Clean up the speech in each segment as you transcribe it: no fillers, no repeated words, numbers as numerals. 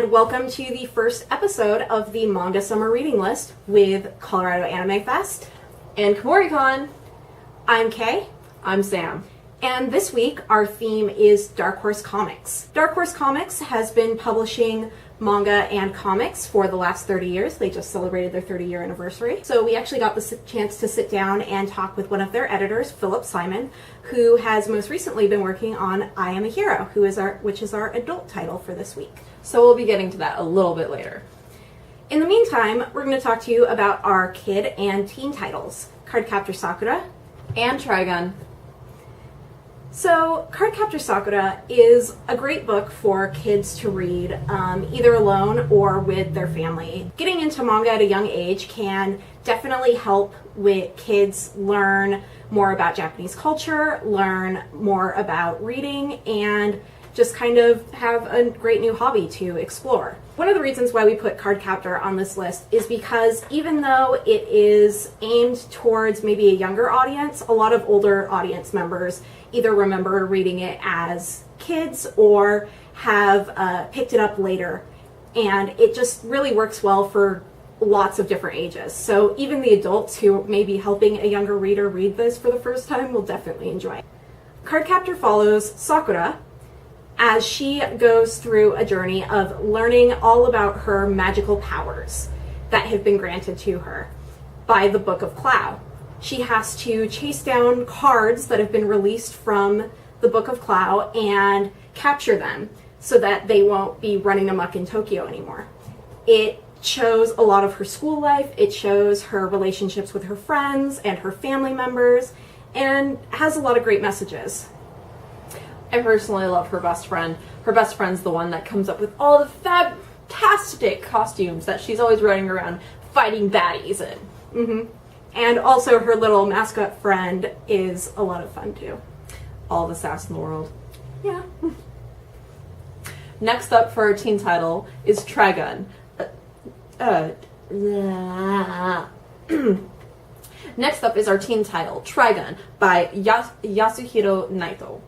and welcome to the first episode of the Manga Summer Reading List with Colorado Anime Fest and Kumoricon. I'm Kay. I'm Sam. And this week our theme is Dark Horse Comics. Dark Horse Comics has been publishing manga and comics for the last 30 years. They just celebrated their 30-year anniversary. So we actually got the chance to sit down and talk with one of their editors, Philip Simon, who has most recently been working on I Am a Hero, which is our adult title for this week. So we'll be getting to that a little bit later. In the meantime, we're going to talk to you about our kid and teen titles, Cardcaptor Sakura and Trigun. So, Cardcaptor Sakura is a great book for kids to read, either alone or with their family. Getting into manga at a young age can definitely help with kids learn more about Japanese culture, learn more about reading, and just kind of have a great new hobby to explore. One of the reasons why we put Cardcaptor on this list is because even though it is aimed towards maybe a younger audience, a lot of older audience members either remember reading it as kids or have picked it up later. And it just really works well for lots of different ages. So even the adults who may be helping a younger reader read this for the first time will definitely enjoy it. Cardcaptor follows Sakura as she goes through a journey of learning all about her magical powers that have been granted to her by the Book of Clow. She has to chase down cards that have been released from the Book of Clow and capture them so that they won't be running amok in Tokyo anymore. It shows a lot of her school life, it shows her relationships with her friends and her family members, and has a lot of great messages. I personally love her best friend. Her best friend's the one that comes up with all the fantastic costumes that she's always running around fighting baddies in. Mm-hmm. And also her little mascot friend is a lot of fun too. All the sass in the world. Yeah. Next up for our teen title is Trigun. Next up is our teen title, Trigun, by Yasuhiro Naito.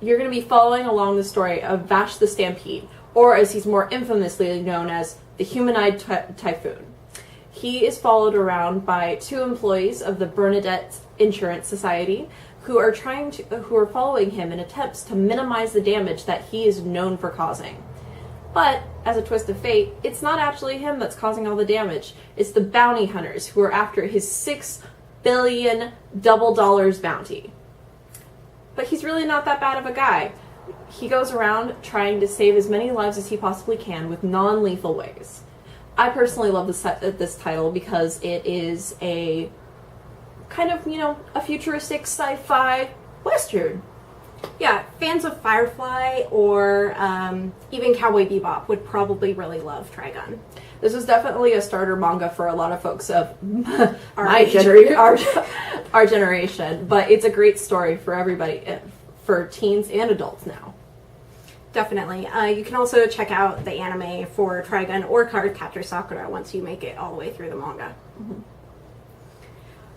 You're going to be following along the story of Vash the Stampede, or as he's more infamously known as the Human-Eyed Typhoon. He is followed around by two employees of the Bernadette Insurance Society who are following him in attempts to minimize the damage that he is known for causing. But, as a twist of fate, it's not actually him that's causing all the damage. It's the bounty hunters who are after his $6 billion double dollars bounty. But he's really not that bad of a guy. He goes around trying to save as many lives as he possibly can with non-lethal ways. I personally love this title because it is a kind of, a futuristic sci-fi western. Yeah, fans of Firefly or even Cowboy Bebop would probably really love Trigun. This is definitely a starter manga for a lot of folks of our generation, but it's a great story for everybody, for teens and adults now. Definitely. You can also check out the anime for Trigun or Cardcaptor Sakura once you make it all the way through the manga. Mm-hmm.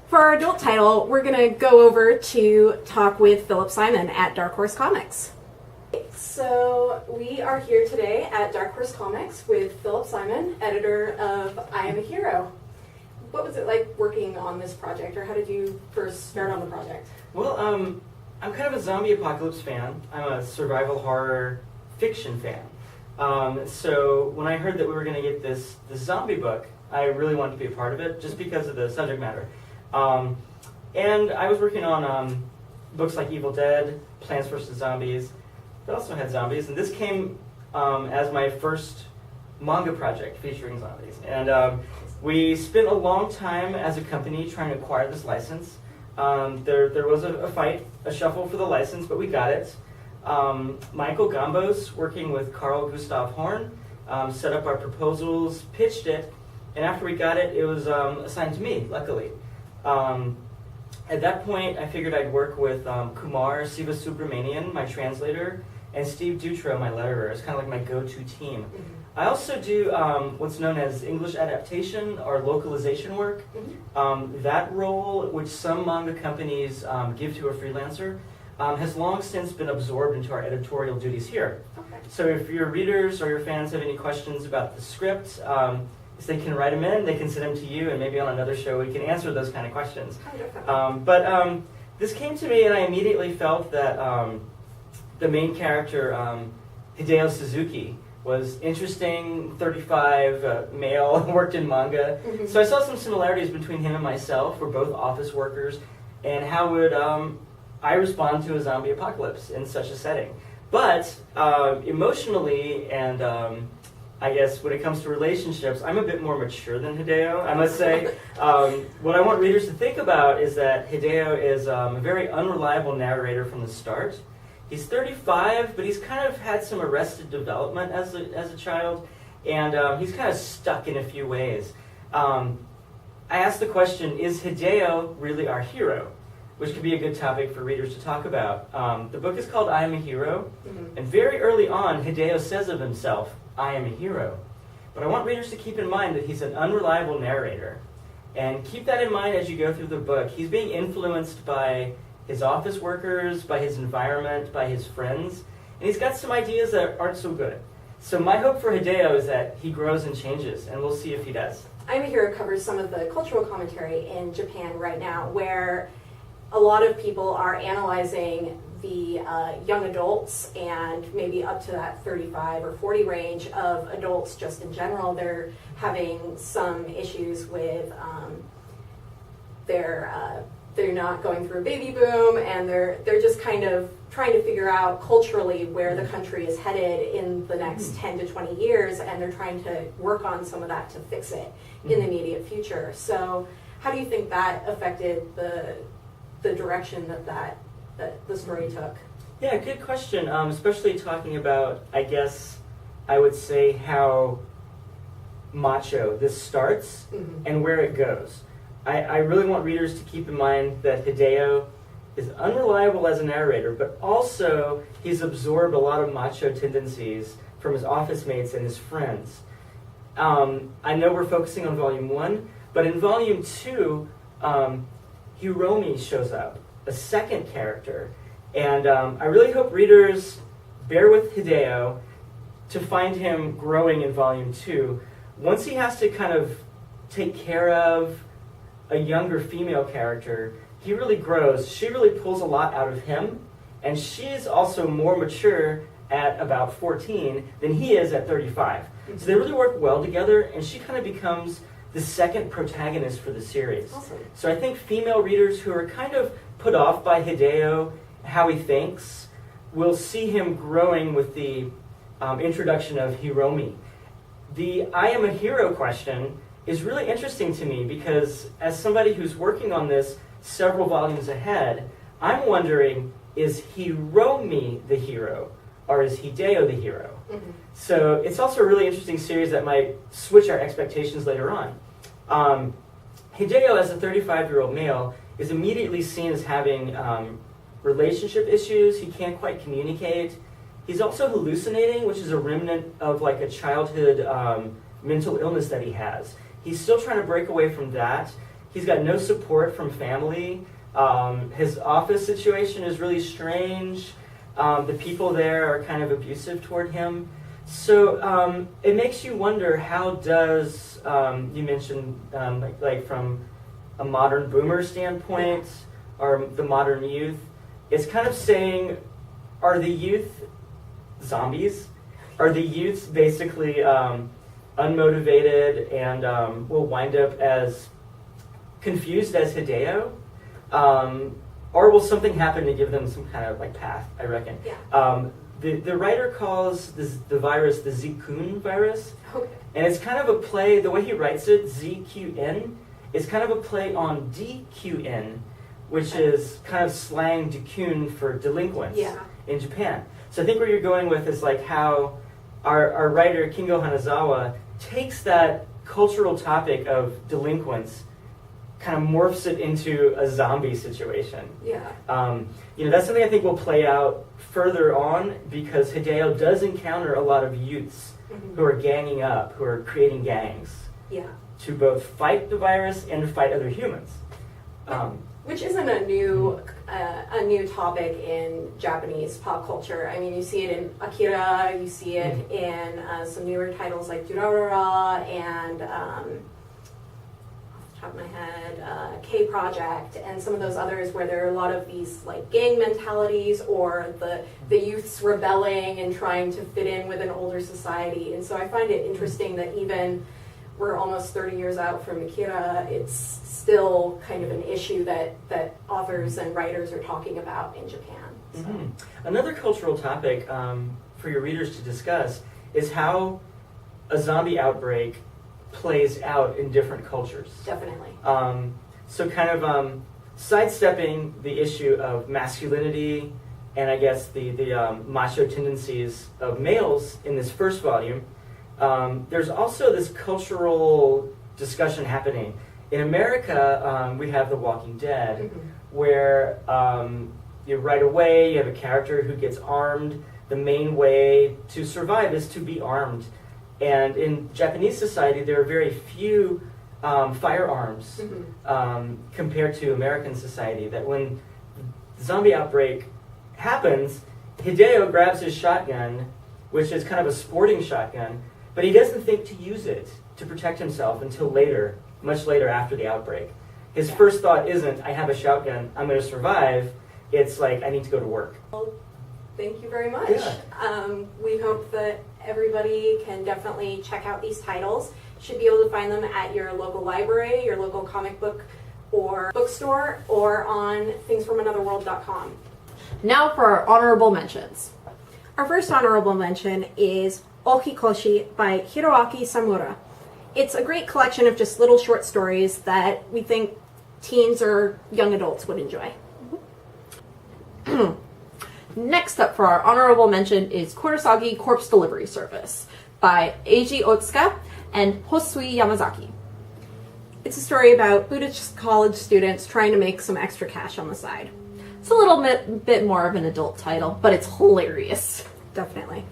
For our adult title, we're going to go over to talk with Philip Simon at Dark Horse Comics. So we are here today at Dark Horse Comics with Philip Simon, editor of I Am a Hero. What was it like working on this project, or how did you first start on the project? Well, I'm kind of a zombie apocalypse fan. I'm a survival horror fiction fan. So when I heard that we were going to get this zombie book, I really wanted to be a part of it just because of the subject matter. And I was working on books like Evil Dead, Plants vs. Zombies, that also had zombies, and this came as my first manga project featuring zombies. And we spent a long time as a company trying to acquire this license. There was a fight, a shuffle for the license, but we got it. Michael Gambos, working with Carl Gustav Horn, set up our proposals, pitched it, and after we got it, it was assigned to me, luckily. At that point, I figured I'd work with Kumar Sivasubramanian, my translator, and Steve Dutro, my letterer. It's kind of like my go-to team. Mm-hmm. I also do what's known as English adaptation or localization work. Mm-hmm. That role, which some manga companies give to a freelancer, has long since been absorbed into our editorial duties here. Okay. So if your readers or your fans have any questions about the script, they can write them in, they can send them to you, and maybe on another show we can answer those kind of questions. Oh, definitely. This came to me, and I immediately felt that the main character, Hideo Suzuki, was interesting, 35, male, worked in manga. Mm-hmm. So I saw some similarities between him and myself. We're both office workers, and how would I respond to a zombie apocalypse in such a setting? But emotionally and I guess when it comes to relationships, I'm a bit more mature than Hideo, I must say. What I want readers to think about is that Hideo is a very unreliable narrator from the start. He's 35, but he's kind of had some arrested development as a child, and he's kind of stuck in a few ways. I asked the question, is Hideo really our hero? Which could be a good topic for readers to talk about. The book is called I Am a Hero, and very early on, Hideo says of himself, I am a hero. But I want readers to keep in mind that he's an unreliable narrator. And keep that in mind as you go through the book. He's being influenced by his office workers, by his environment, by his friends, and he's got some ideas that aren't so good. So my hope for Hideo is that he grows and changes, and we'll see if he does. I'm a Hero covers some of the cultural commentary in Japan right now, where a lot of people are analyzing the young adults and maybe up to that 35 or 40 range of adults just in general. They're having some issues with they're not going through a baby boom, and they're just kind of trying to figure out culturally where the country is headed in the next 10 to 20 years, and they're trying to work on some of that to fix it in the immediate future. So how do you think that affected the direction that the story took? Yeah, good question. Especially talking about, I guess, I would say how macho this starts and where it goes. I really want readers to keep in mind that Hideo is unreliable as a narrator, but also he's absorbed a lot of macho tendencies from his office mates and his friends. I know we're focusing on Volume 1, but in Volume 2, Hiromi shows up, a second character. And I really hope readers bear with Hideo to find him growing in Volume 2. Once he has to kind of take care of a younger female character, he really grows. She really pulls a lot out of him, and she's also more mature at about 14 than he is at 35. So they really work well together, and she kind of becomes the second protagonist for the series. Awesome. So I think female readers who are kind of put off by Hideo, how he thinks, will see him growing with the introduction of Hiromi. The I am a hero question is really interesting to me because as somebody who's working on this several volumes ahead, I'm wondering, is Hiromi the hero or is Hideo the hero? So it's also a really interesting series that might switch our expectations later on. Hideo, as a 35-year-old male, is immediately seen as having relationship issues. He can't quite communicate. He's also hallucinating, which is a remnant of like a childhood mental illness that he has. He's still trying to break away from that. He's got no support from family. His office situation is really strange. The people there are kind of abusive toward him. So it makes you wonder, how does, you mentioned like from a modern boomer standpoint, or the modern youth, it's kind of saying, are the youth zombies? Are the youths basically unmotivated and will wind up as confused as Hideo? Or will something happen to give them some kind of like path, I reckon. Yeah. The writer calls the virus the Zikun virus. Okay. And it's kind of a play, the way he writes it, ZQN, is kind of a play on DQN, which is kind of slang Dikun for delinquents in Japan. So I think where you're going with is like how our writer, Kingo Hanazawa, takes that cultural topic of delinquents, kind of morphs it into a zombie situation. Yeah. That's something I think will play out further on because Hideo does encounter a lot of youths who are ganging up, who are creating gangs Yeah. to both fight the virus and to fight other humans. Which isn't a new topic in Japanese pop culture. I mean, you see it in Akira, you see it in some newer titles like Durarara and off the top of my head, K Project, and some of those others where there are a lot of these like gang mentalities or the youths rebelling and trying to fit in with an older society. And so I find it interesting that even we're almost 30 years out from Akira, it's still kind of an issue that authors and writers are talking about in Japan. So. Mm-hmm. Another cultural topic for your readers to discuss is how a zombie outbreak plays out in different cultures. Definitely. So kind of sidestepping the issue of masculinity and I guess the macho tendencies of males in this first volume, there's also this cultural discussion happening. In America, we have The Walking Dead, where right away you have a character who gets armed. The main way to survive is to be armed. And in Japanese society, there are very few firearms compared to American society. That when the zombie outbreak happens, Hideo grabs his shotgun, which is kind of a sporting shotgun, but he doesn't think to use it to protect himself until later, much later after the outbreak. His first thought isn't, I have a shotgun, I'm going to survive. It's like, I need to go to work. Well, thank you very much. Yeah. We hope that everybody can definitely check out these titles. You should be able to find them at your local library, your local comic book or bookstore, or on thingsfromanotherworld.com. Now for our honorable mentions. Our first honorable mention is Ohikkoshi by Hiroaki Samura. It's a great collection of just little short stories that we think teens or young adults would enjoy. Next up for our honorable mention is Kurosagi Corpse Delivery Service by Eiji Otsuka and Hosui Yamazaki. It's a story about Buddhist college students trying to make some extra cash on the side. It's a little bit more of an adult title, but it's hilarious. Definitely.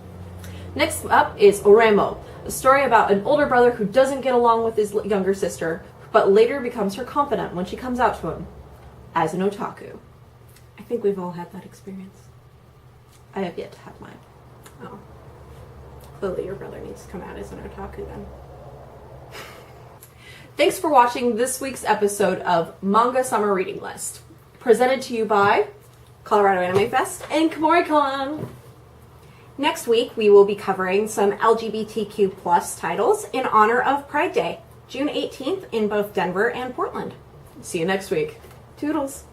Next up is Oreimo, a story about an older brother who doesn't get along with his younger sister, but later becomes her confidant when she comes out to him as an otaku. I think we've all had that experience. I have yet to have mine. Oh. Clearly your brother needs to come out as an otaku then. Thanks for watching this week's episode of Manga Summer Reading List, presented to you by Colorado Anime Fest. and Kumoricon. Next week we will be covering some LGBTQ plus titles in honor of Pride Day, June 18th in both Denver and Portland. See you next week. Toodles.